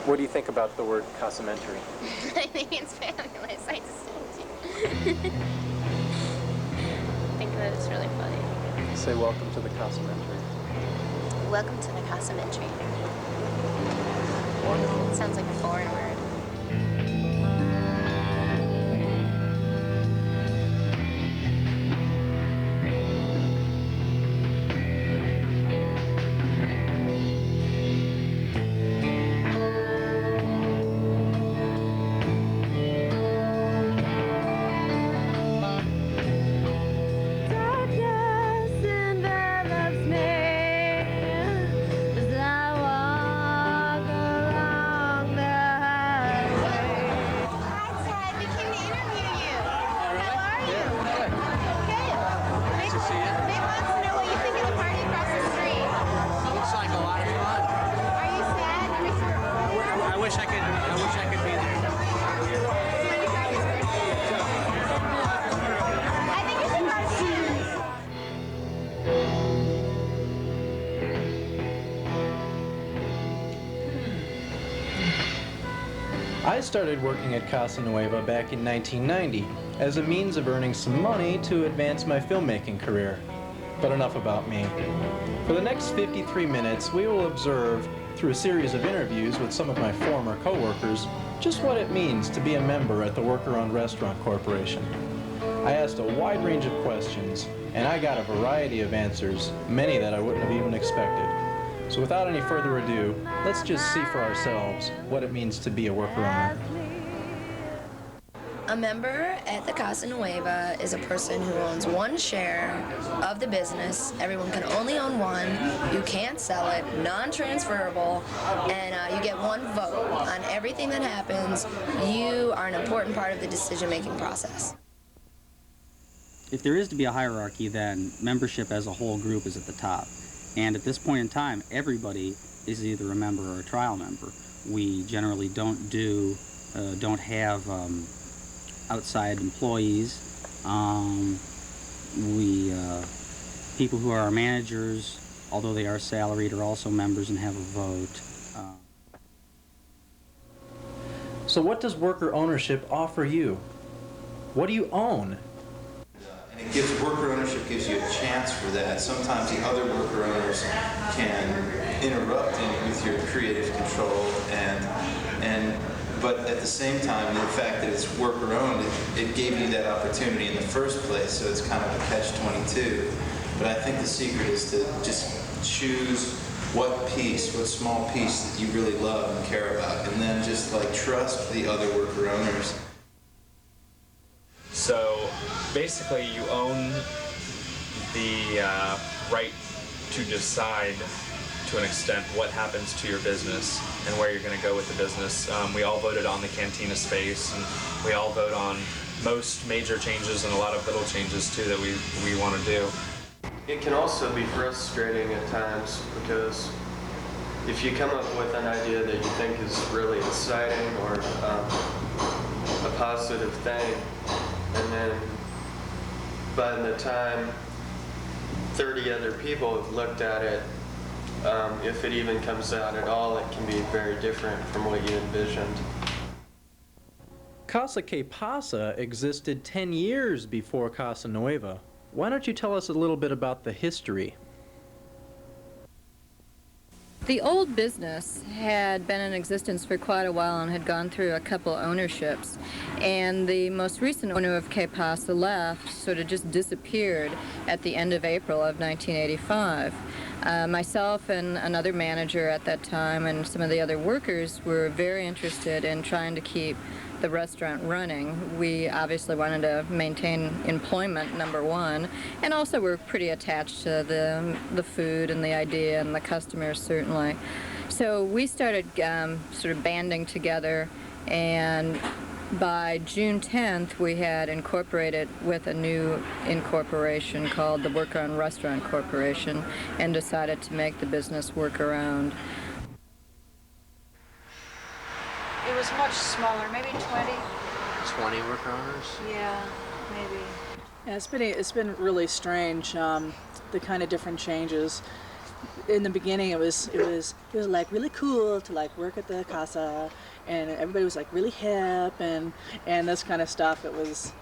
What do you think about the word Casamentary? I think it's fabulous. I just think that it's really funny. Say welcome to the Casamentary. Welcome to the Casamentary. It sounds like a foreign word. I started working at Casa Nueva back in 1990 as a means of earning some money to advance my filmmaking career. But enough about me. For the next 53 minutes, we will observe, through a series of interviews with some of my former co-workers, just what it means to be a member at the Worker-Owned Restaurant Corporation. I asked a wide range of questions, and I got a variety of answers, many that I wouldn't have even expected. So without any further ado, let's just see for ourselves what it means to be a worker-owner. A member at the Casa Nueva is a person who owns one share of the business. Everyone can only own one. You can't sell it, non-transferable, and you get one vote on everything that happens. You are an important part of the decision-making process. If there is to be a hierarchy, then membership as a whole group is at the top. And at this point in time, everybody is either a member or a trial member. We generally don't have outside employees. People who are our managers, although they are salaried, are also members and have a vote. So what does worker ownership offer you? What do you own? And it gives worker ownership gives you a chance for that. Sometimes the other worker owners can interrupt with your creative control, but at the same time, the fact that it's worker owned, it gave you that opportunity in the first place. So it's kind of a catch-22. But I think the secret is to just choose what small piece that you really love and care about, and then just like trust the other worker owners. So basically you own the right to decide to an extent what happens to your business and where you're going to go with the business. We all voted on the cantina space, and we all vote on most major changes and a lot of little changes too that we want to do. It can also be frustrating at times because if you come up with an idea that you think is really exciting or a positive thing, and then by the time 30 other people have looked at it, if it even comes out at all, it can be very different from what you envisioned. Casa que Pasa existed 10 years before Casa Nueva. Why don't you tell us a little bit about the history? The old business had been in existence for quite a while and had gone through a couple ownerships. And the most recent owner of Que Pasa left, sort of just disappeared at the end of April of 1985. Myself and another manager at that time and some of the other workers were very interested in trying to keep the restaurant running. We obviously wanted to maintain employment, number one, and also we're pretty attached to the food and the idea and the customers, certainly. So we started sort of banding together, and by June 10th, we had incorporated with a new incorporation called the Worker-Owned Restaurant Corporation and decided to make the business work-around. It was much smaller, maybe 20. 20 worker owners? Yeah, maybe. Yeah, it's been really strange, the kind of different changes. in the beginning it was like really cool to like work at the casa, and everybody was like really hip and this kind of stuff. It was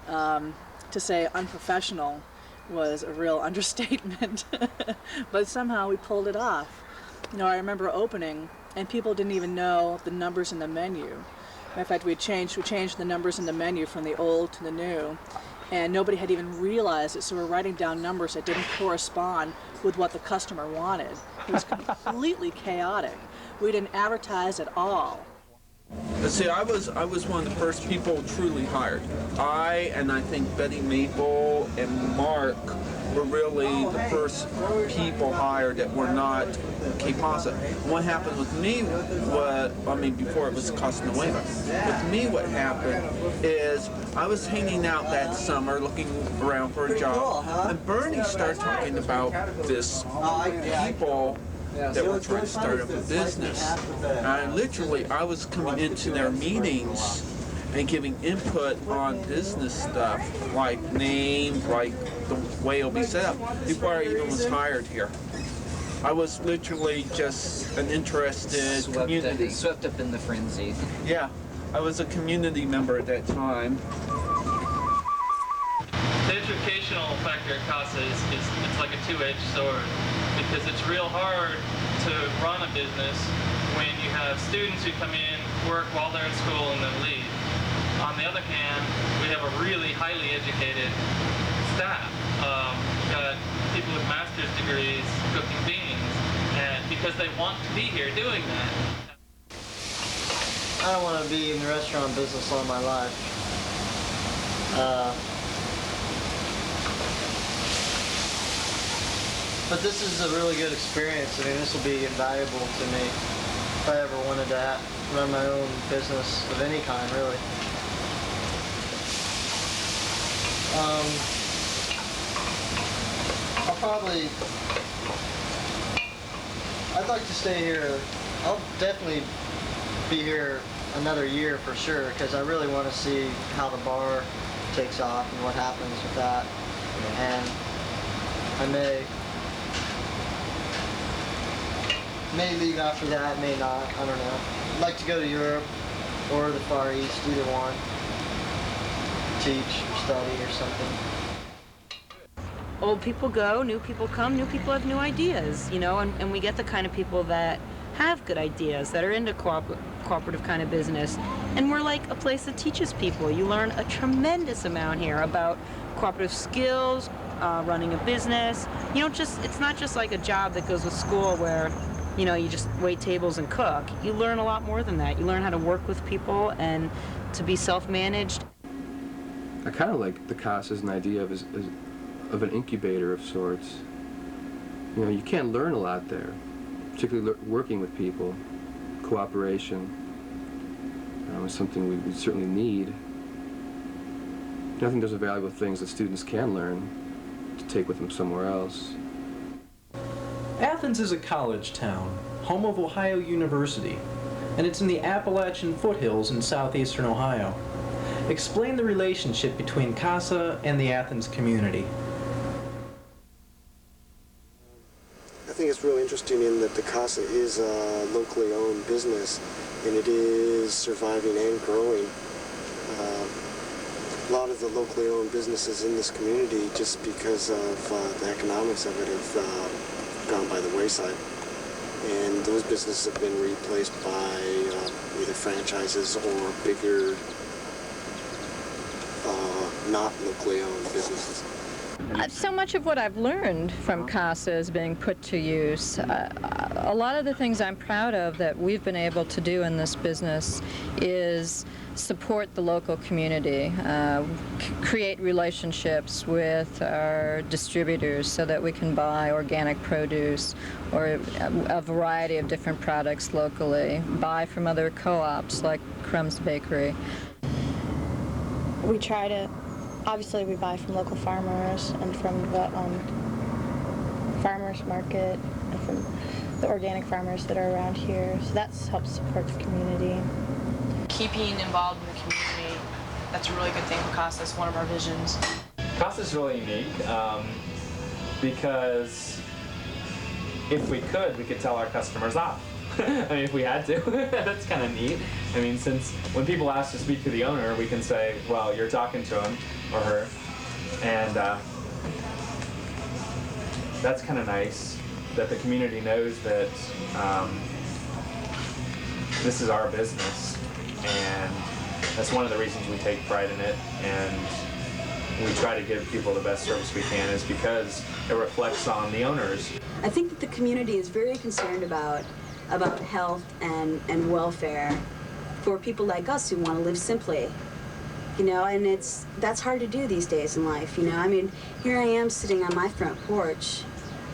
to say unprofessional was a real understatement. But somehow we pulled it off. You know, I remember opening and people didn't even know the numbers in the menu. In fact, we changed the numbers in the menu from the old to the new, and nobody had even realized it, so we're writing down numbers that didn't correspond with what the customer wanted. It was completely chaotic. We didn't advertise at all. See, I was one of the first people truly hired. I think Betty Maple and Mark were really the first people hired that were not Casa. What happened with me, before it was Casa Nueva, with me what happened is I was hanging out that summer looking around for a job, and Bernie started talking about this people that were trying to start up a business. And I was coming into their meetings and giving input on business stuff, like names, like the way it'll be set up, before I even was hired here. I was literally just an interested community. Swept up in the frenzy. Yeah, I was a community member at that time. The educational factor at Casa is it's like a two-edged sword, because it's real hard to run a business when you have students who come in, work while they're in school, and then leave. On the other hand, we have a really highly educated staff. We've got people with master's degrees cooking beans, and because they want to be here doing that. I don't want to be in the restaurant business all my life. But this is a really good experience. I mean, this will be invaluable to me if I ever wanted to run my own business of any kind, really. I'd like to stay here. I'll definitely be here another year for sure, because I really want to see how the bar takes off and what happens with that. And I may leave after that, may not, I don't know. I'd like to go to Europe or the Far East, either one. Teach or study or something. Old people go, new people come, new people have new ideas, you know, and we get the kind of people that have good ideas, that are into cooperative kind of business. And we're like a place that teaches people. You learn a tremendous amount here about cooperative skills, running a business. You know, it's not just like a job that goes with school where, you know, you just wait tables and cook. You learn a lot more than that. You learn how to work with people and to be self-managed. I kind of like the Casa as an idea of an incubator of sorts. You know, you can learn a lot there, particularly working with people. Cooperation is something we certainly need. I think there's a valuable things that students can learn to take with them somewhere else. Athens is a college town, home of Ohio University, and it's in the Appalachian foothills in southeastern Ohio. Explain the relationship between Casa and the Athens community. I think it's really interesting in that the Casa is a locally owned business, and it is surviving and growing. A lot of the locally owned businesses in this community, just because of the economics of it, have gone by the wayside. And those businesses have been replaced by either franchises or bigger, not locally owned businesses. So much of what I've learned from Casa is being put to use. A lot of the things I'm proud of that we've been able to do in this business is support the local community, create relationships with our distributors so that we can buy organic produce or a variety of different products locally, buy from other co-ops like Crumb's Bakery. We try to, obviously we buy from local farmers and from the farmers market and from the organic farmers that are around here, so that's helped support the community. Keeping involved in the community, that's a really good thing for Casa. That's one of our visions. Casa is really unique because if we could tell our customers off. I mean, if we had to. That's kind of neat. I mean, since when people ask to speak to the owner, we can say, well, you're talking to him or her. And that's kind of nice that the community knows that this is our business. And that's one of the reasons we take pride in it. And we try to give people the best service we can is because it reflects on the owners. I think that the community is very concerned about health and welfare for people like us who want to live simply, you know, and that's hard to do these days in life, you know. I mean, here I am sitting on my front porch,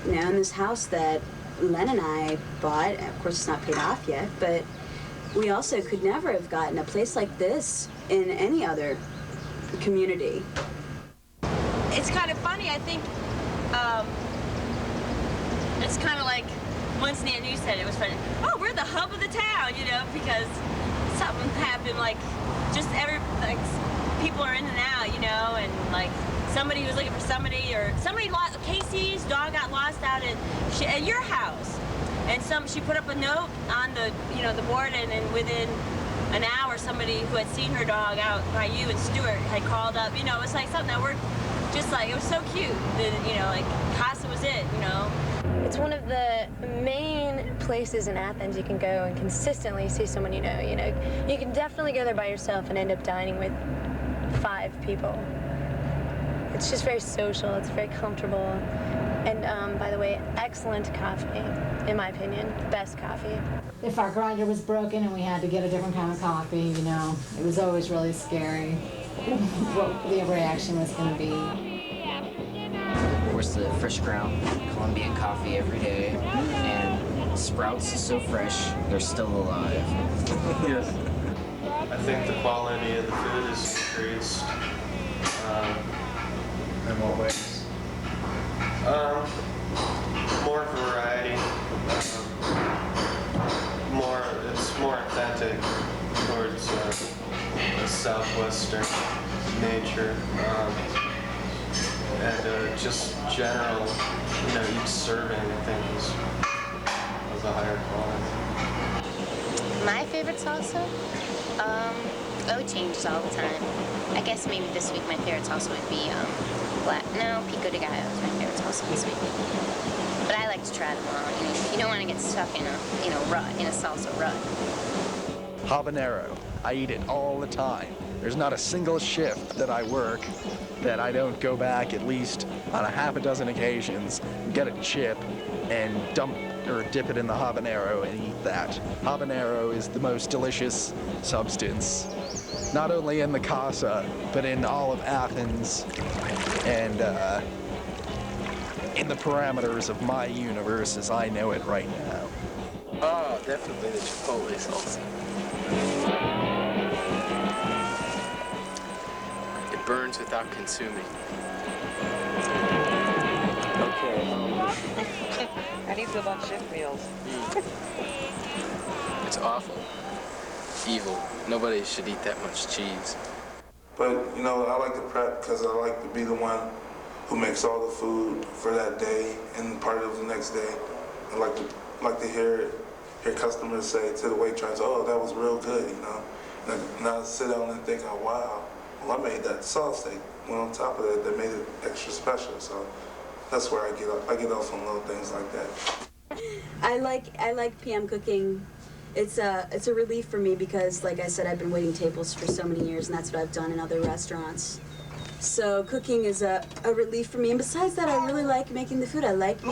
you know, in this house that Len and I bought. Of course, it's not paid off yet, but we also could never have gotten a place like this in any other community. It's kind of funny, I think, it's kind of like, once Nanu said it was funny, oh, we're the hub of the town, you know, because something happened, like, just people are in and out, you know, and like, somebody was looking for somebody, or somebody lost, Casey's dog got lost out at your house, and she put up a note on the, you know, the board, and then within an hour, somebody who had seen her dog out by you and Stuart had called up, you know, it was like something that worked, just like, it was so cute, that, you know, like, Casa was it, you know. It's one of the main places in Athens you can go and consistently see someone you know. You know, you can definitely go there by yourself and end up dining with 5 people. It's just very social. It's very comfortable. And by the way, excellent coffee, in my opinion. Best coffee. If our grinder was broken and we had to get a different kind of coffee, you know, it was always really scary what the reaction was going to be. Of course, the fresh ground Colombian coffee every day, and Sprouts is so fresh, they're still alive. Yes. I think the quality of the food is increased. In what ways? More variety. It's more authentic towards the southwestern nature. And just general, you know, each serving, I think, is of a higher quality. My favorite salsa? It changes all the time. I guess maybe this week my favorite salsa would be Pico de Gallo is my favorite salsa this week. But I like to try them all. You know, you don't want to get stuck in a rut, in a salsa rut. Habanero. I eat it all the time. There's not a single shift that I work that I don't go back at least on a half a dozen occasions, get a chip, and dump or dip it in the habanero and eat that. Habanero is the most delicious substance, not only in the Casa, but in all of Athens, and in the parameters of my universe as I know it right now. Oh, definitely the Chipotle salsa. It burns without consuming. Okay, How do you feel about shift meals? It's awful. Evil. Nobody should eat that much cheese. But, you know, I like to prep because I like to be the one who makes all the food for that day and part of the next day. I like to hear customers say to the waitress, oh, that was real good, you know. And I sit down and think, oh, wow, well, I made that sauce they went on top of it that made it extra special. So that's where I get off on little things like that. I like PM cooking. It's a relief for me because, like I said, I've been waiting tables for so many years, and that's what I've done in other restaurants. So cooking is a relief for me. And besides that, I really like making the food. I like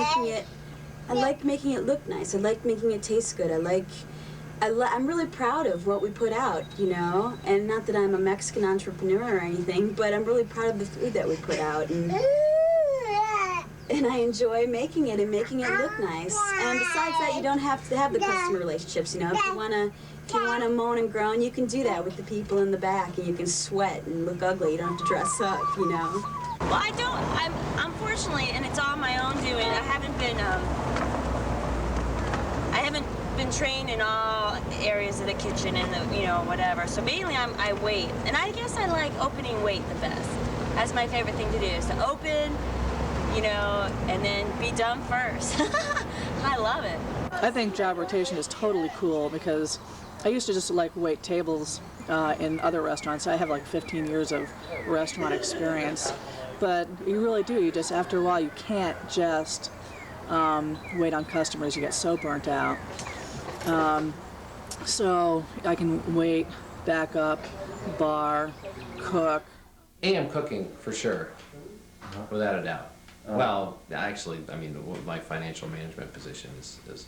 making it look nice. I like making it taste good. I'm really proud of what we put out, you know. And not that I'm a Mexican entrepreneur or anything, but I'm really proud of the food that we put out. And I enjoy making it and making it look nice. And besides that, you don't have to have the customer relationships, you know. If you wanna moan and groan, you can do that with the people in the back, and you can sweat and look ugly. You don't have to dress up, you know. Well, I'm unfortunately, and it's all my own doing. I haven't been trained in all areas of the kitchen and the, you know, whatever. So mainly I wait, and I guess I like opening wait the best. That's my favorite thing to do, is to open, you know, and then be done first. I love it. I think job rotation is totally cool because I used to just like wait tables in other restaurants. I have like 15 years of restaurant experience, but you really do. You just, after a while, you can't just wait on customers. You get so burnt out. So I can wait, back up, bar, cook. AM cooking, for sure, without a doubt. Well, actually, I mean, my financial management position is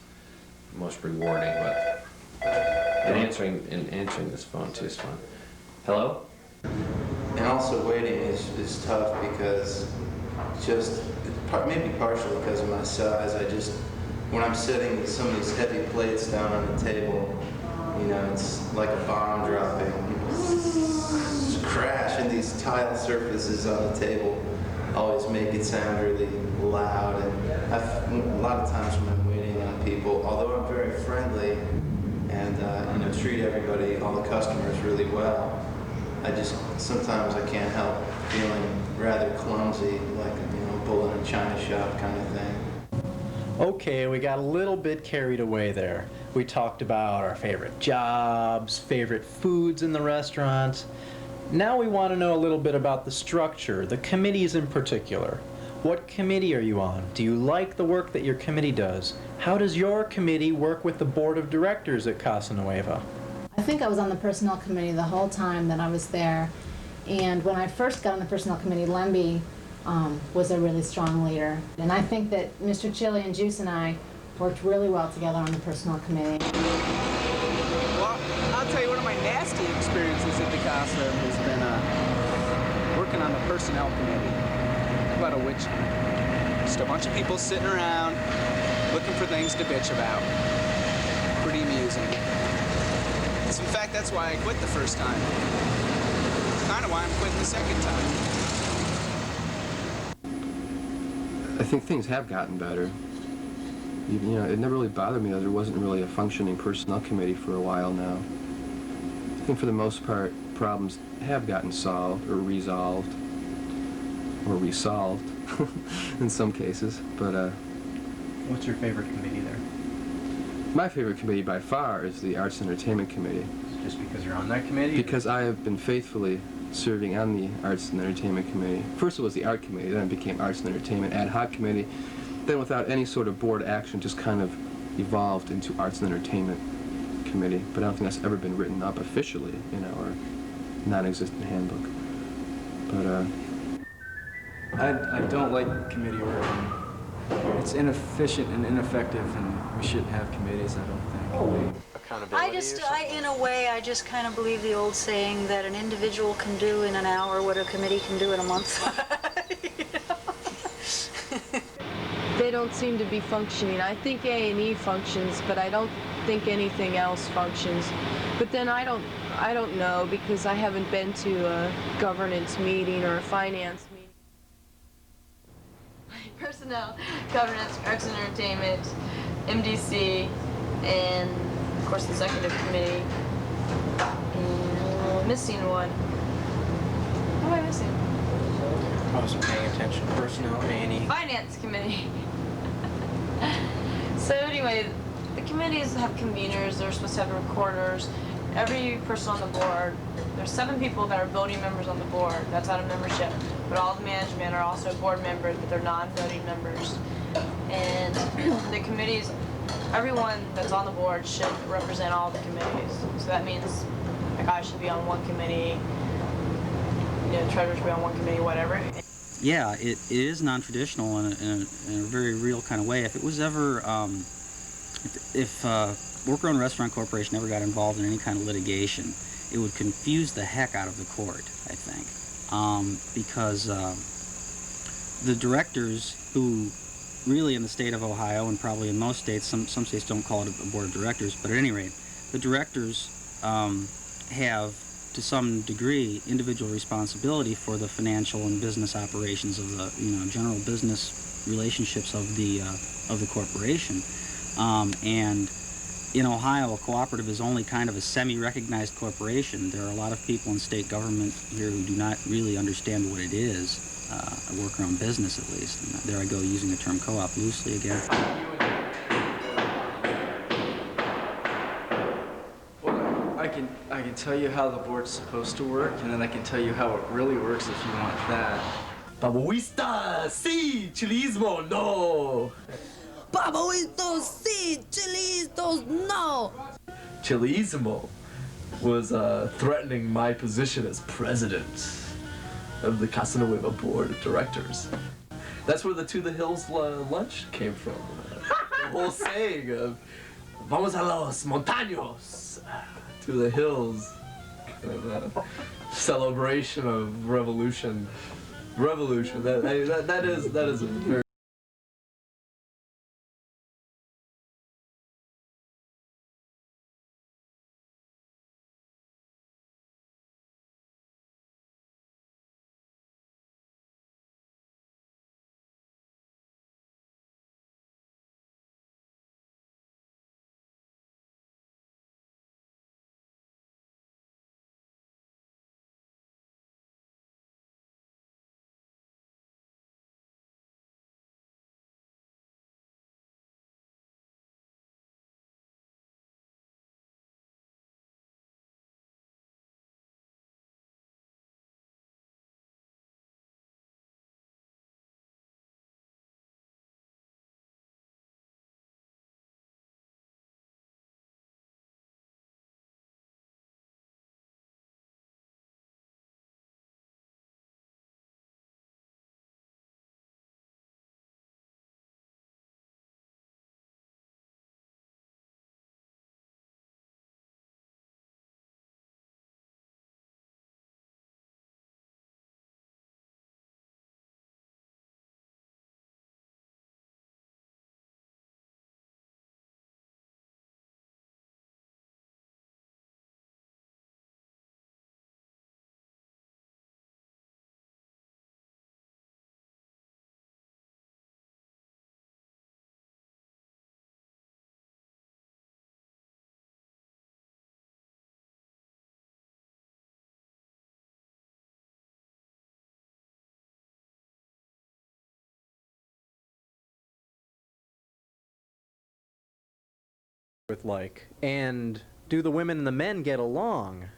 most rewarding, but answering this phone too is fun. Hello? And also waiting is tough because maybe partially because of my size. When I'm setting some of these heavy plates down on the table, you know, it's like a bomb dropping. Just crash, and these tile surfaces on the table always make it sound really loud. And a lot of times when I'm waiting on people, although I'm very friendly and you know, treat everybody, all the customers really well, sometimes I can't help feeling rather clumsy, like, you know, bull in a china shop kind of thing. Okay, we got a little bit carried away there. We talked about our favorite jobs, favorite foods in the restaurant. Now we want to know a little bit about the structure, the committees in particular. What committee are you on? Do you like the work that your committee does? How does your committee work with the board of directors at Casa Nueva? I think I was on the personnel committee the whole time that I was there. And when I first got on the personnel committee, Lemby was a really strong leader. And I think that Mr. Chili and Juice and I worked really well together on the personnel committee. Well, I'll tell you, one of my nasty experiences at the Casa has been working on the personnel committee. About a witch hunt. Just a bunch of people sitting around looking for things to bitch about. Pretty amusing. So in fact, that's why I quit the first time. Kind of why I'm quitting the second time. I think things have gotten better. You know, it never really bothered me that there wasn't really a functioning personnel committee for a while now. I think for the most part, problems have gotten solved or resolved or resolved in some cases, but What's your favorite committee there? My favorite committee by far is the Arts and Entertainment Committee. Just because you're on that committee? Because I have been faithfully serving on the Arts and Entertainment Committee. First it was the Art Committee, then it became Arts and Entertainment Ad Hoc Committee. Then without any sort of board action, just kind of evolved into Arts and Entertainment Committee. But I don't think that's ever been written up officially in our non-existent handbook. But I don't like committee work. It's inefficient and ineffective, and we shouldn't have committees, I don't think. In a way, I just kind of believe the old saying that an individual can do in an hour what a committee can do in a month. They don't seem to be functioning. I think A&E functions, but I don't think anything else functions. But then I don't know, because I haven't been to a governance meeting or a finance meeting. Personnel, governance, arts and entertainment, MDC, and of course the executive committee. And missing one. What am I missing? I wasn't paying attention. Personnel, A&E. Finance committee. So anyway, the committees have conveners. They're supposed to have recorders. Every person on the board, there's 7 people that are voting members on the board. That's out of membership. But all the management are also board members, but they're non-voting members. And the committees, everyone that's on the board should represent all the committees. So that means, like, I should be on one committee, you know, treasurer should be on one committee, whatever. Yeah, it is non-traditional in a very real kind of way. If it was ever, if Worker-Owned Restaurant Corporation ever got involved in any kind of litigation, it would confuse the heck out of the court, I think. Because the directors, who really in the state of Ohio and probably in most states, some states don't call it a board of directors, but at any rate, the directors have, to some degree, individual responsibility for the financial and business operations of the, general business relationships of the corporation. And in Ohio, a cooperative is only kind of a semi-recognized corporation. There are a lot of people in state government here who do not really understand what it is, a worker-owned business at least. And there I go using the term co-op loosely again. can tell you how the board's supposed to work, and then I can tell you how it really works if you want that. Babuista, sí, chilismo, no. Babuistas, sí, chilistas, no. Chilismo was threatening my position as president of the Casa Nueva board of directors. That's where the To the Hills lunch came from. The whole saying of "Vamos a los montaños," to the hills, kind of celebration of revolution. Revolution. That is a very. With like, and do the women and the men get along?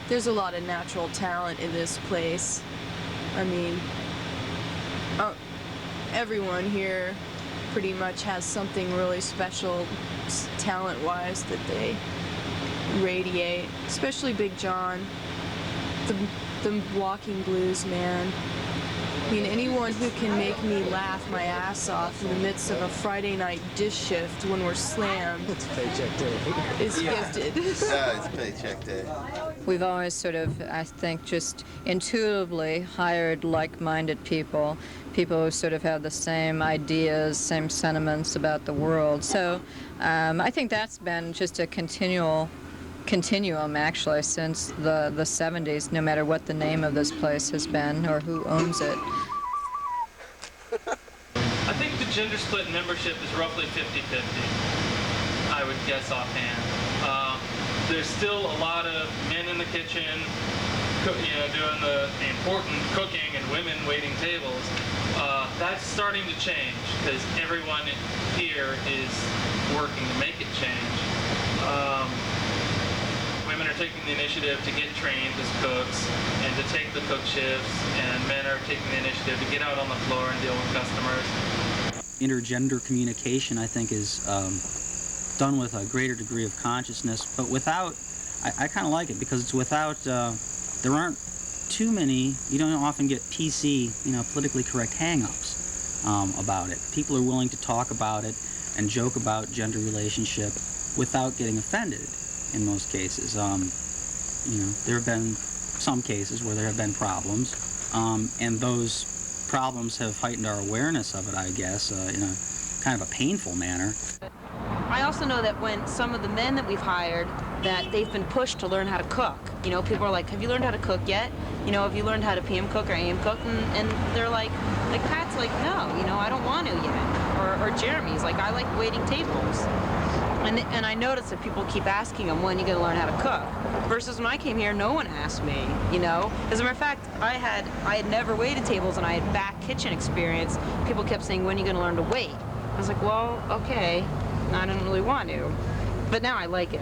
There's a lot of natural talent in this place. I mean, everyone here pretty much has something really special talent-wise that they radiate, especially Big John, the walking blues man. I mean, anyone who can make me laugh my ass off in the midst of a Friday night dish shift when we're slammed It's paycheck day. is gifted. Yeah, it's paycheck day. We've always sort of, I think, just intuitively hired like-minded people who sort of have the same ideas, same sentiments about the world. So I think that's been just a continuum actually since the 70s, no matter what the name of this place has been or who owns it. I think the gender split in membership is roughly 50-50, I would guess offhand. There's still a lot of men in the kitchen, doing the important cooking and women waiting tables. That's starting to change because everyone here is working to make it change. Women are taking the initiative to get trained as cooks and to take the cook shifts, and men are taking the initiative to get out on the floor and deal with customers. Intergender communication, I think, is done with a greater degree of consciousness, but without, I kind of like it because it's without, there aren't too many, you don't often get PC, politically correct hang-ups about it. People are willing to talk about it and joke about gender relationship without getting offended in most cases. There have been some cases where there have been problems, and those problems have heightened our awareness of it, I guess, in a kind of a painful manner. I also know that when some of the men that we've hired, that they've been pushed to learn how to cook. People are like, have you learned how to cook yet? Have you learned how to PM cook or AM cook? And they're like Pat's like, no, I don't want to yet. Or Jeremy's like, I like waiting tables. And I noticed that people keep asking them, when are you going to learn how to cook? Versus when I came here, no one asked me, As a matter of fact, I had never waited tables and I had back kitchen experience. People kept saying, when are you going to learn to wait? I was like, well, okay. I didn't really want to. But now I like it.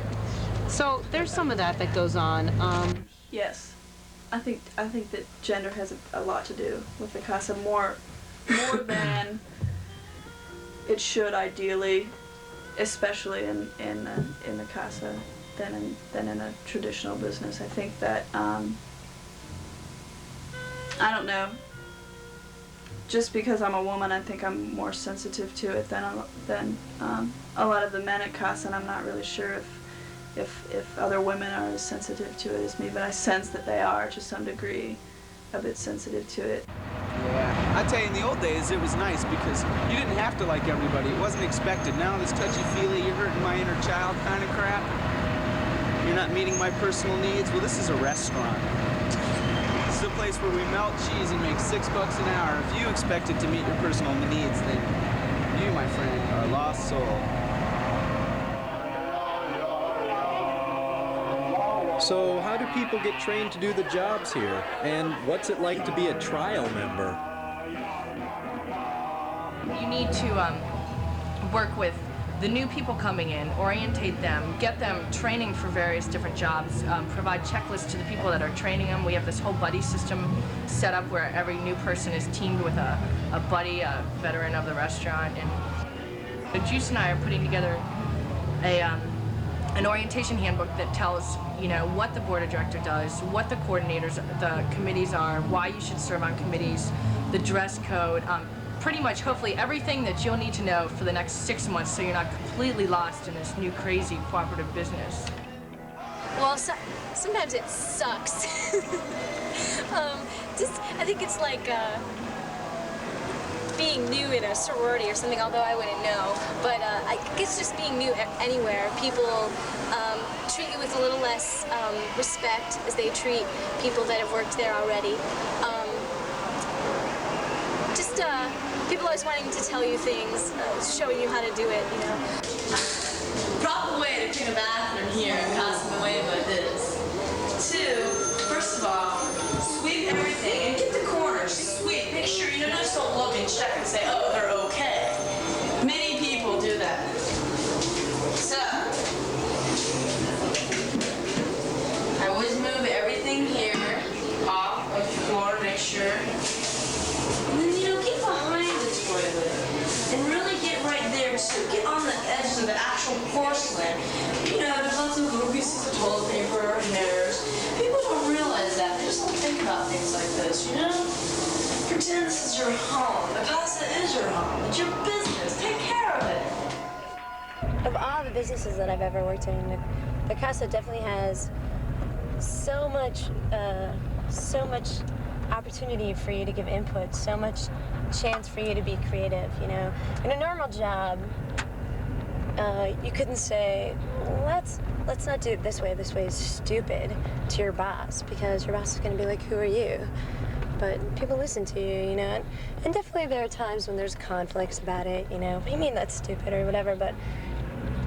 So there's some of that goes on. Yes, I think that gender has a lot to do with the Casa, more than it should ideally, especially in the Casa than in a traditional business. I think that I don't know. Just because I'm a woman, I think I'm more sensitive to it than a lot of the men at Casa, and I'm not really sure if other women are as sensitive to it as me, but I sense that they are to some degree a bit sensitive to it. Yeah, I tell you, in the old days it was nice because you didn't have to like everybody. It wasn't expected. Now this touchy-feely, you're hurting my inner child kind of crap. You're not meeting my personal needs. Well, this is a restaurant. This is a place where we melt cheese and make $6 an hour. If you expected to meet your personal needs, then you, my friend, are a lost soul. So how do people get trained to do the jobs here? And what's it like to be a trial member? You need to work with the new people coming in, orientate them, get them training for various different jobs, provide checklists to the people that are training them. We have this whole buddy system set up where every new person is teamed with a buddy, a veteran of the restaurant. And Juice and I are putting together an orientation handbook that tells, you know, what the board of director does, what the coordinators, the committees are, why you should serve on committees, the dress code, pretty much hopefully everything that you'll need to know for the next 6 months so you're not completely lost in this new crazy cooperative business. Well, sometimes it sucks. I think it's like being new in a sorority or something, although I wouldn't know. But I guess just being new anywhere, people treat you with a little less respect as they treat people that have worked there already. People always wanting to tell you things, showing you how to do it, you know. Proper way to clean a bathroom here in Casa Nueva is to, first of all, sweep everything and get the corners. Sweep. Make sure you just don't look and check and say, oh, they're okay. Many people do that. So, I always move everything here off of the floor, make sure. And then, you know, get behind the toilet and really get right there. So get on the edge of the actual porcelain. You know, there's lots of little pieces of toilet paper or hairs. People don't realize that. They just don't think about things like this, you know? Pretend this is your home. The Casa is your home. It's your business. Take care of it. Of all the businesses that I've ever worked in, the Casa definitely has so much opportunity for you to give input, so much chance for you to be creative, you know. In a normal job, you couldn't say, let's not do it this way is stupid to your boss, because your boss is going to be like, who are you? But people listen to you, you know, and definitely there are times when there's conflicts about it, you know. What do you mean that's stupid or whatever? But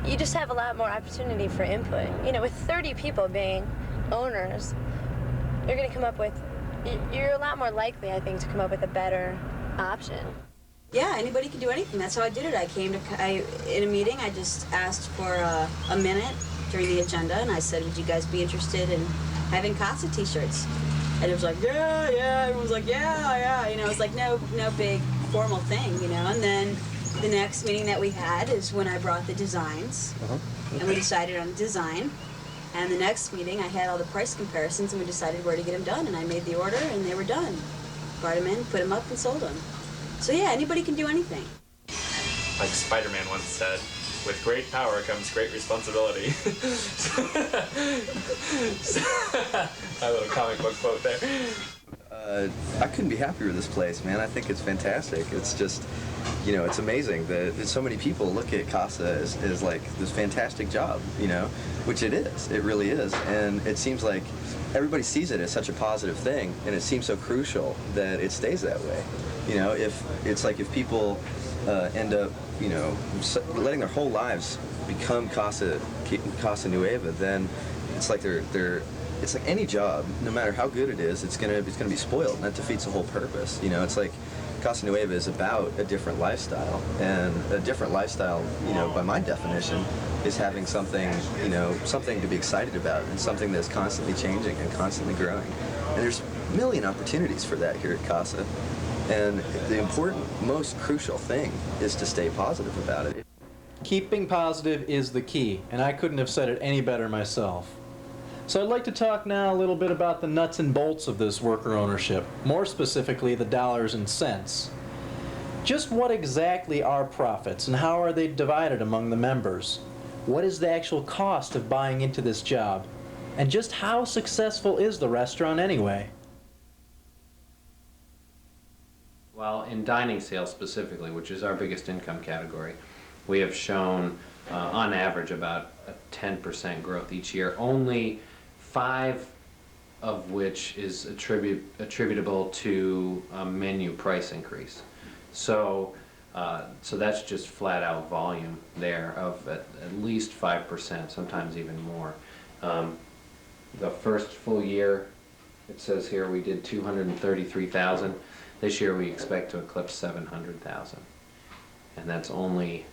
you just have a lot more opportunity for input. You know, with 30 people being owners, you're going to come up with, you're a lot more likely, I think, to come up with a better option. Yeah, anybody can do anything. That's how I did it. In a meeting, I just asked for a minute during the agenda, and I said, would you guys be interested in having Casa t-shirts? And it was like, yeah. Everyone was like, yeah. You know, it was like no big formal thing, you know. And then the next meeting that we had is when I brought the designs, and we decided on the design. And the next meeting, I had all the price comparisons, and we decided where to get them done. And I made the order, and they were done. Brought them in, put them up, and sold them. So yeah, anybody can do anything. Like Spider-Man once said, with great power comes great responsibility. My little comic book quote there. I couldn't be happier with this place, man. I think it's fantastic. It's just, you know, it's amazing that so many people look at Casa as like this fantastic job, you know, which it is. It really is. And it seems like everybody sees it as such a positive thing, and it seems so crucial that it stays that way. You know, if people end up, you know, letting their whole lives become Casa Nueva, then it's like it's like any job, no matter how good it is, it's gonna be spoiled, and that defeats the whole purpose. You know, it's like Casa Nueva is about a different lifestyle, and a different lifestyle, you know, by my definition, is having something, you know, something to be excited about, and something that's constantly changing and constantly growing. And there's a million opportunities for that here at Casa, and the important, most crucial thing is to stay positive about it. Keeping positive is the key, and I couldn't have said it any better myself. So I'd like to talk now a little bit about the nuts and bolts of this worker ownership, more specifically the dollars and cents. Just what exactly are profits, and how are they divided among the members? What is the actual cost of buying into this job? And just how successful is the restaurant anyway? Well, in dining sales specifically, which is our biggest income category, we have shown on average about a 10% growth each year, only 5 of which is attributable to a menu price increase. So that's just flat out volume there of at least 5%, sometimes even more. The first full year, it says here we did 233,000. This year we expect to eclipse 700,000. And that's only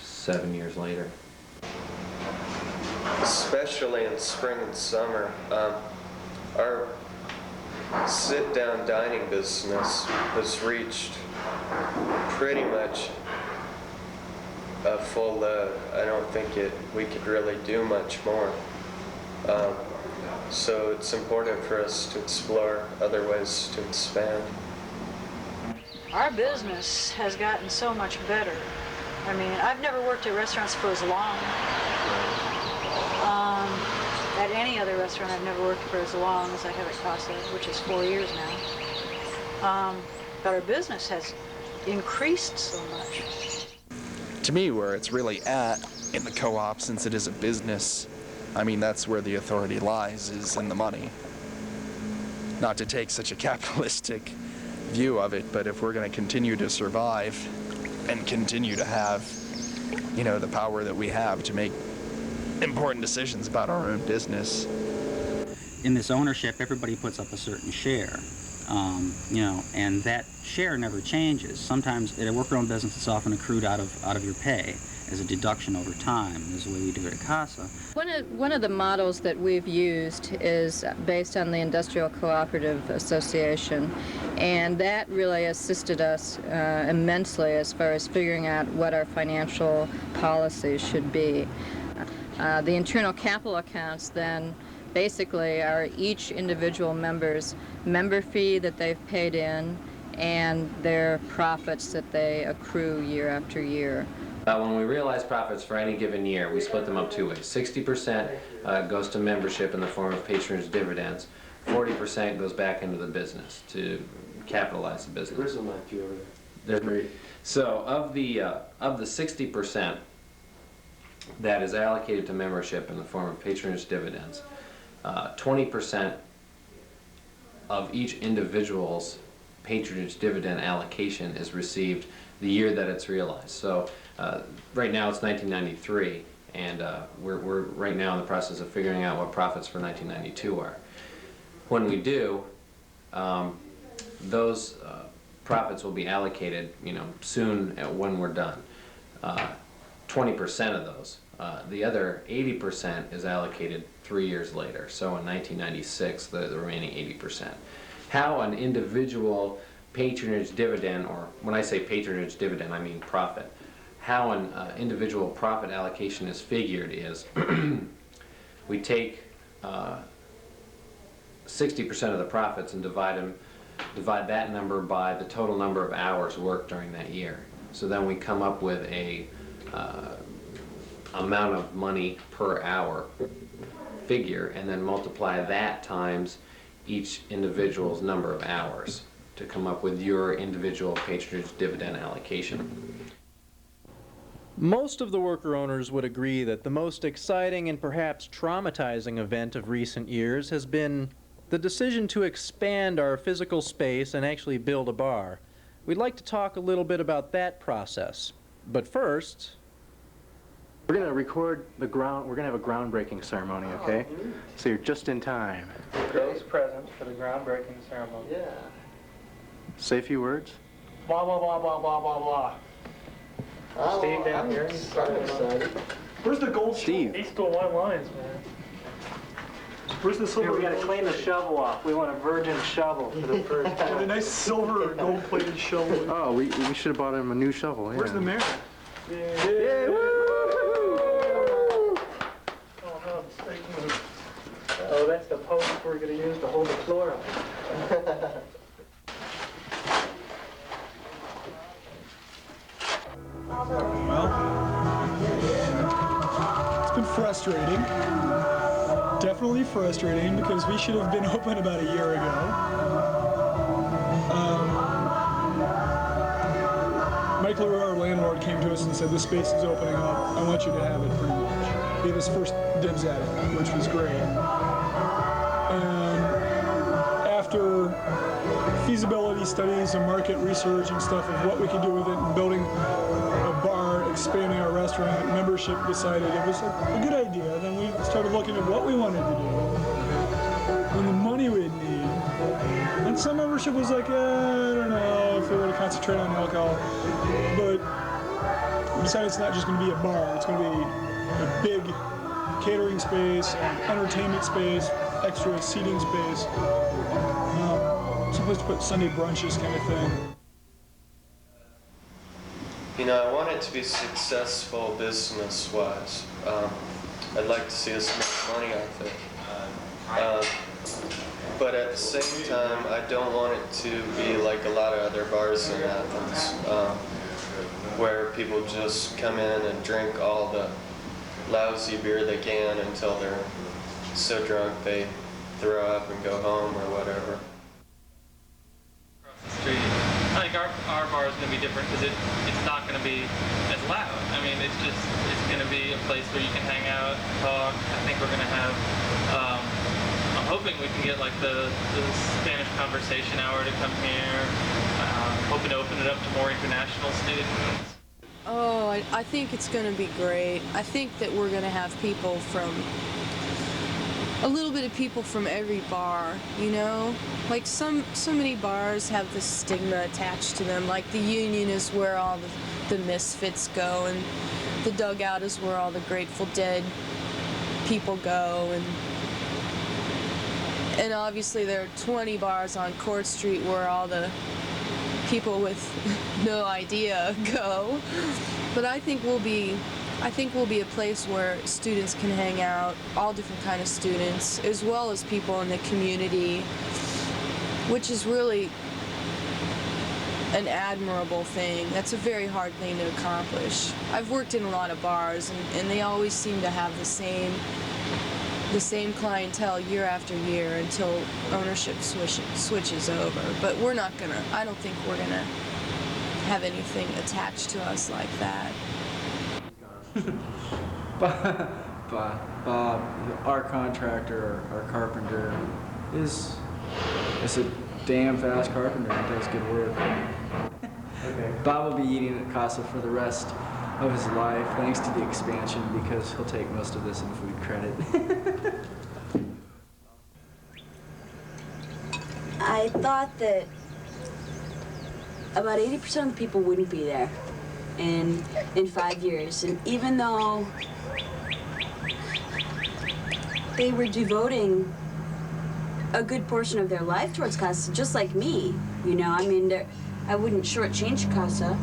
7 years later. Especially in spring and summer, our sit-down dining business has reached pretty much a full load. I don't think we could really do much more. So it's important for us to explore other ways to expand. Our business has gotten so much better. I mean, I've never worked at restaurants for as long. At any other restaurant, I've never worked for as long as I have at Casa, which is 4 years now. But our business has increased so much. To me, where it's really at in the co-op, since it is a business, I mean, that's where the authority lies, is in the money. Not to take such a capitalistic view of it, but if we're going to continue to survive and continue to have, you know, the power that we have to make important decisions about our own business. In this ownership, everybody puts up a certain share, you know, and that share never changes. Sometimes in a worker-owned business, it's often accrued out of your pay as a deduction over time. This is the way we do it at Casa. One of the models that we've used is based on the Industrial Cooperative Association, and that really assisted us immensely as far as figuring out what our financial policies should be. The internal capital accounts then basically are each individual member's member fee that they've paid in and their profits that they accrue year after year. When we realize profits for any given year, we split them up 2 ways. 60% goes to membership in the form of patronage dividends. 40% goes back into the business to capitalize the business. Where's the mic over there? So of the 60% that is allocated to membership in the form of patronage dividends, 20% of each individual's patronage dividend allocation is received the year that it's realized. So right now it's 1993, and we're right now in the process of figuring out what profits for 1992 are. When we do, those profits will be allocated, you know, soon when we're done. 20% of those. The other 80% is allocated 3 years later. So in 1996, the remaining 80%. How an individual patronage dividend, or when I say patronage dividend, I mean profit. How an individual profit allocation is figured is we take 60% of the profits and divide that number by the total number of hours worked during that year. So then we come up with a amount of money per hour figure, and then multiply that times each individual's number of hours to come up with your individual patronage dividend allocation. Most of the worker owners would agree that the most exciting and perhaps traumatizing event of recent years has been the decision to expand our physical space and actually build a bar. We'd like to talk a little bit about that process. But first, we're going to record we're going to have a groundbreaking ceremony, okay? So you're just in time. Today's present for the groundbreaking ceremony. Yeah. Say a few words. Blah, blah, blah, blah, blah, blah, blah. Steve down here. Where's the gold Steve. He's still white lines, man. Where's the silver? Here, we gotta clean the shovel off. We want a virgin shovel for the first And time. a nice silver or gold-plated shovel. Oh, we should have bought him a new shovel. Yeah. Where's the mayor? Yeah, woo! Oh, no, I'm mistaken. Oh, that's the post we're gonna use to hold the floor up. Well, it's been frustrating. Definitely frustrating because we should have been open about a year ago. Mike LaRue, our landlord, came to us and said, "This space is opening up. I want you to have it," pretty much. He gave us first dibs at it, which was great. And after feasibility studies and market research and stuff of what we could do with it and building a bar, expanding our restaurant, membership decided it was a good idea. Then we started looking at what we wanted to do and the money we'd need. And some membership was like, I don't know if we were to concentrate on alcohol. But we decided it's not just going to be a bar. It's going to be a big catering space, entertainment space, extra seating space. Someplace to put Sunday brunches kind of thing. You know, I want it to be successful business-wise. I'd like to see us make money off it. But at the same time, I don't want it to be like a lot of other bars in Athens, where people just come in and drink all the lousy beer they can until they're so drunk they throw up and go home or whatever. Street. I think our bar is going to be different because it's not going to be as loud. I mean, it's going to be a place where you can hang out, talk. I think we're going to have, I'm hoping we can get like the Spanish conversation hour to come here. Hoping to open it up to more international students. Oh, I think it's going to be great. I think that we're going to have people from, a little bit of people from every bar, you know? Like so many bars have this stigma attached to them. Like the Union is where all the misfits go, and the Dugout is where all the Grateful Dead people go, and obviously there are 20 bars on Court Street where all the people with no idea go. But I think we'll be a place where students can hang out, all different kind of students, as well as people in the community, which is really an admirable thing. That's a very hard thing to accomplish. I've worked in a lot of bars, and they always seem to have the same clientele year after year until ownership switches over. But I don't think we're gonna have anything attached to us like that. Bob, our contractor, our carpenter, is a damn fast carpenter and does good work. Okay. Bob will be eating at Casa for the rest of his life, thanks to the expansion, because he'll take most of this in food credit. I thought that about 80% of the people wouldn't be there in 5 years. And even though they were devoting a good portion of their life towards Casa, just like me, you know, I mean, I wouldn't shortchange Casa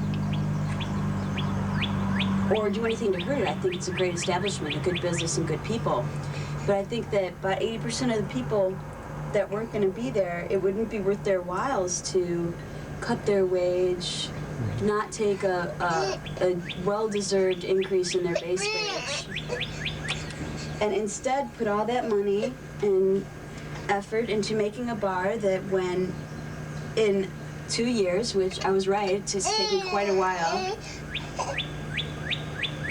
or do anything to hurt it. I think it's a great establishment, a good business, and good people. But I think that about 80% of the people that weren't going to be there, it wouldn't be worth their whiles to cut their wage, not take a well-deserved increase in their base wage, and instead put all that money and effort into making a bar that when in 2 years, which I was right, it's taken quite a while,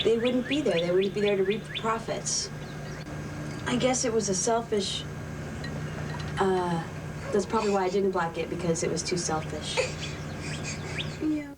they wouldn't be there. They wouldn't be there to reap the profits. I guess it was a selfish, that's probably why I didn't block it, because it was too selfish. Yeah.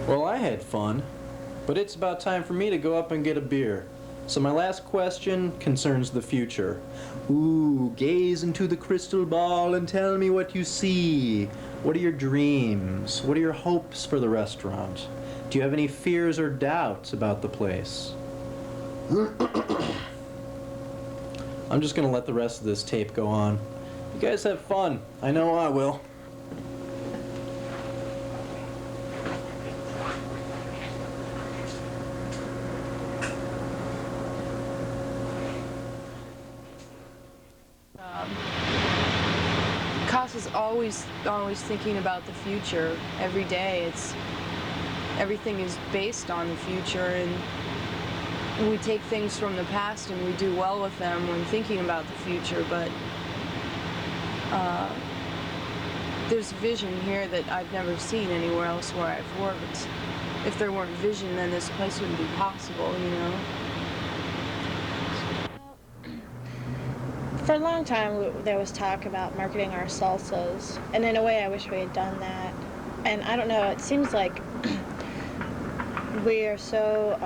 Well, I had fun, but it's about time for me to go up and get a beer. So my last question concerns the future. Ooh, gaze into the crystal ball and tell me what you see. What are your dreams? What are your hopes for the restaurant? Do you have any fears or doubts about the place? I'm just gonna let the rest of this tape go on. You guys have fun. I know I will. Casa's always thinking about the future every day. Everything is based on the future, and we take things from the past and we do well with them when thinking about the future, but there's vision here that I've never seen anywhere else where I've worked. If there weren't vision, then this place wouldn't be possible, you know? For a long time, there was talk about marketing our salsas, and in a way, I wish we had done that. And I don't know, it seems like we are so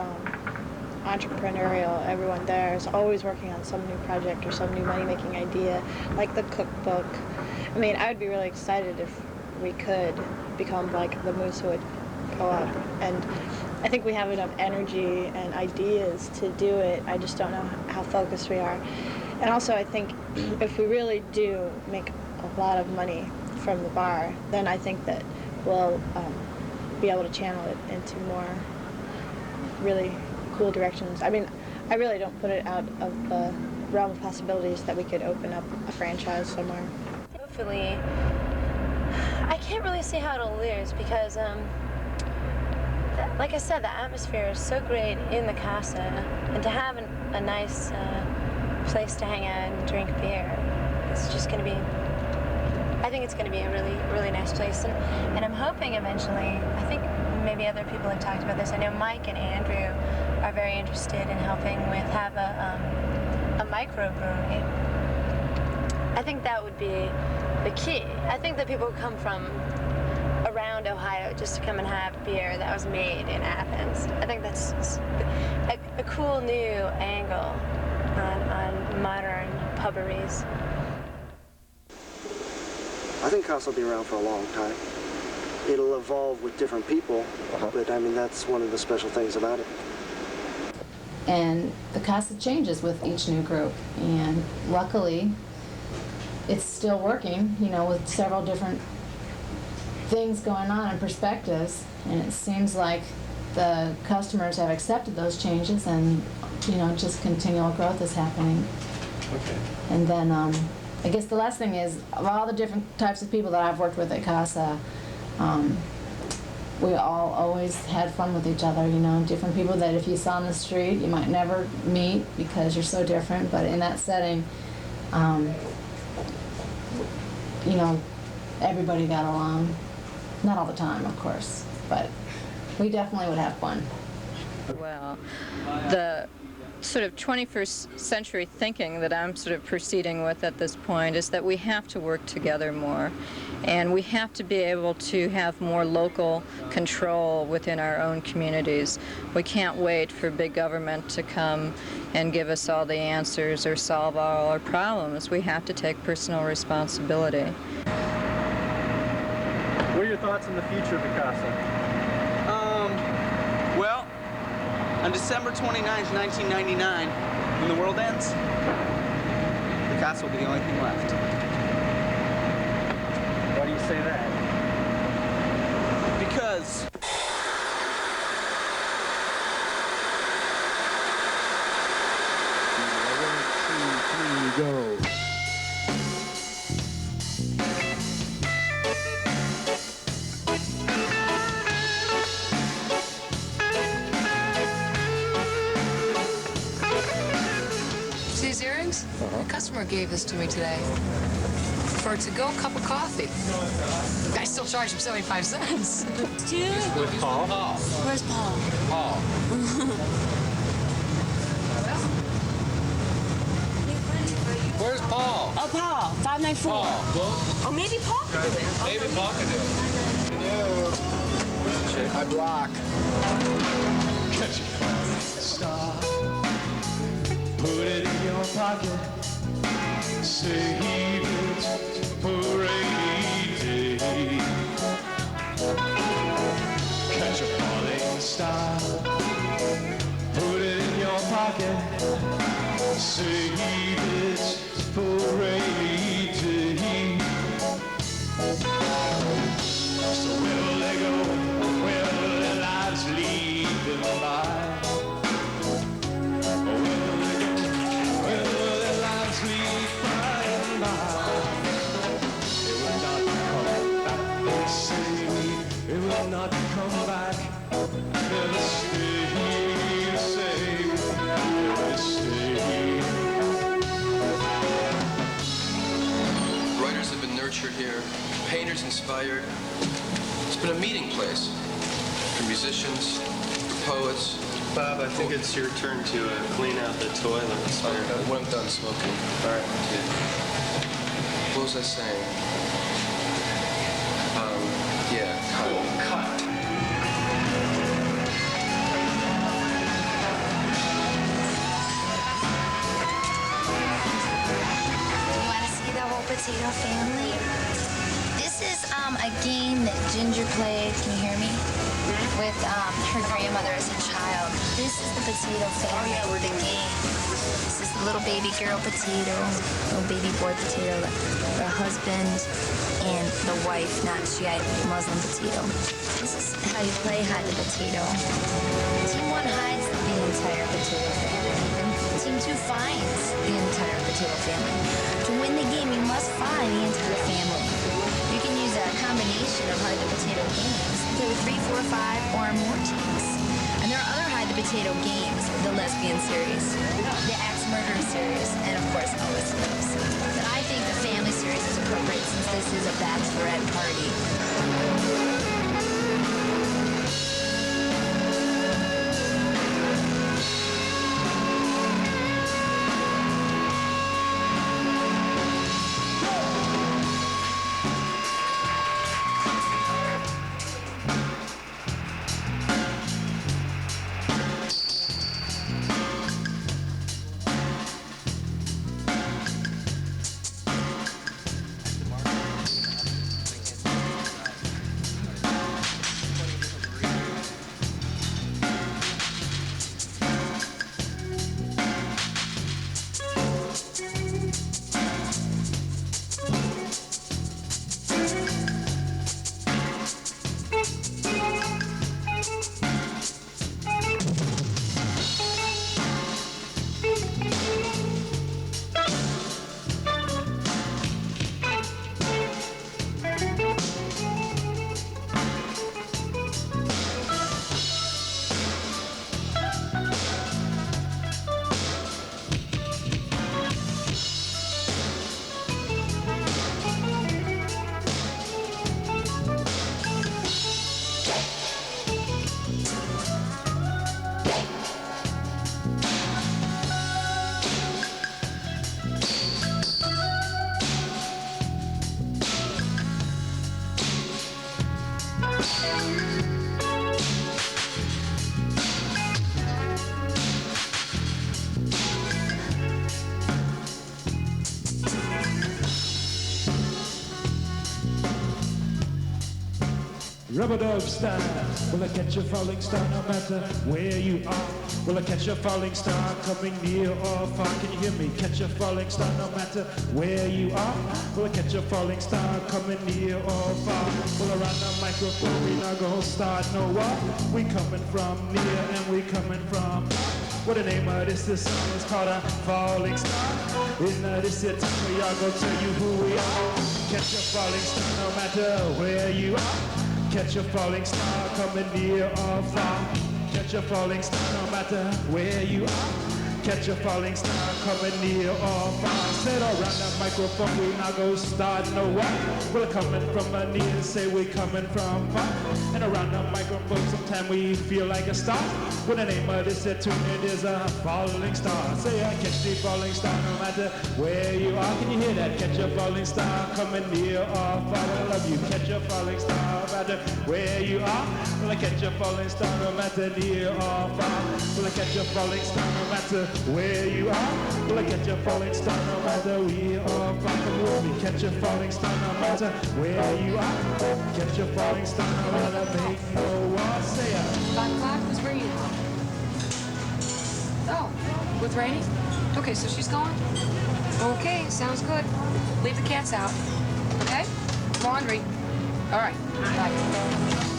entrepreneurial. Everyone there is always working on some new project or some new money-making idea, like the cookbook. I mean, I would be really excited if we could become like the Moosewood Co-op, and I think we have enough energy and ideas to do it. I just don't know how focused we are. And also, I think if we really do make a lot of money from the bar, then I think that we'll be able to channel it into more really cool directions. I mean, I really don't put it out of the realm of possibilities that we could open up a franchise somewhere. Hopefully, I can't really see how it'll lose because, like I said, the atmosphere is so great in the Casa, and to have a nice place to hang out and drink beer, it's just going to be, I think it's going to be a really, really nice place. And I'm hoping eventually, I think maybe other people have talked about this. I know Mike and Andrew are very interested in helping with have a microbrewery. I think that would be the key. I think that people come from around Ohio just to come and have beer that was made in Athens. I think that's a cool new angle on modern pubberies. I think Casa will be around for a long time. It'll evolve with different people, but I mean, that's one of the special things about it. And the Casa changes with each new group, and luckily it's still working, you know, with several different things going on and perspectives, and it seems like the customers have accepted those changes, and you know, just continual growth is happening. Okay. And then I guess the last thing is, of all the different types of people that I've worked with at Casa, we all always had fun with each other, you know, different people that if you saw on the street you might never meet because you're so different, but in that setting, you know, everybody got along. Not all the time, of course, but we definitely would have fun. Well, the sort of 21st century thinking that I'm sort of proceeding with at this point is that we have to work together more, and we have to be able to have more local control within our own communities. We can't wait for big government to come and give us all the answers or solve all our problems. We have to take personal responsibility. What are your thoughts on the future of the Casa? Well, on December 29th, 1999, when the world ends, the Casa will be the only thing left. Why do you say that? Because go. See these earrings? A customer gave this to me today. For a to-go cup of coffee. I still charge him 75 cents. Dude. With Paul? Where's Paul? Paul. Where's Paul? Oh, Paul. 594. Paul. Oh, maybe Paul can do it. Maybe Paul can do it. I block. Catch a falling star, put it in your pocket, save it for a rainy day. Catch a falling star, put it in your pocket, save it for a rainy day. So where will they go? Where will their lives lead them by? Where will they go? Where will their lives lead by and by? They will not come back, they say. They will not come back. Never stay the same. Never stay. Writers have been nurtured here, painters inspired. It's been a meeting place for musicians, for poets. Bob, I think it's your turn to clean out the toilets. When I'm done smoking. All right. What was I saying? Yeah, cut. Cut. You want to see the whole potato family? This is a game that Ginger played, can you hear me? With her grandmother as a child. This is the potato family, the game. This is the little baby girl potato, little baby boy potato, the husband, and the wife, not Shiite Muslim potato. This is how you play hide the potato. Team 1 hides the entire potato family. And Team 2 finds the entire potato family. To win the game, you must find the entire family. You can use a combination of hide the potato games. Play with 3, 4, 5, or more teams. And there are other hide the potato games, the lesbian series, the axe murder series, and of course Always Knows. But I think the family series is appropriate since this is a bachelorette party. Rubber dub style, will I catch a falling star no matter where you are? Will I catch a falling star coming near or far? Can you hear me? Catch a falling star no matter where you are. Will I catch a falling star coming near or far? Well, around the microphone we not gonna start no war. We coming from near and we coming from far. What the name of this song is called a falling star. In this here time we are gonna tell you who we are. Catch a falling star no matter where you are. Catch a falling star coming near or far. Catch a falling star no matter where you are. catch a falling star coming near or far. Said around the microphone, we now go start no what? We're coming from a near, say we coming from far. And around the microphone, sometimes we feel like a star. When the name of this tune, it is a falling star. Say I catch the falling star no matter where you are. Can you hear that? Catch a falling star coming near or far. I love you. Catch a falling star no matter where you are. Will I catch a falling star no matter near or far? Will I catch a falling star no matter where you are? Will I catch a falling star no matter where or far? Come with me. Catch a falling star no matter where you are. Catch a falling star no matter make no war. Say it. 5 o'clock? Who's bringing it? Oh, with Rainey? Okay, so she's gone? Okay, sounds good. Leave the cats out. Okay? Laundry. All right. Bye.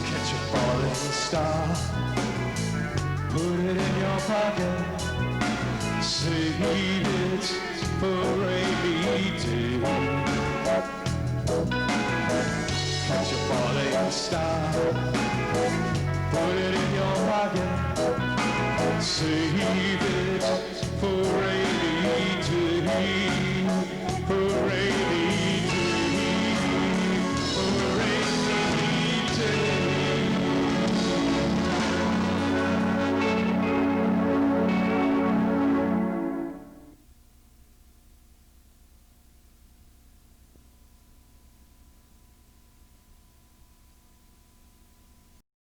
Catch a falling star, put it in your pocket, save it for a rainy day. Catch a falling star, put it in your pocket, save it for a rainy day.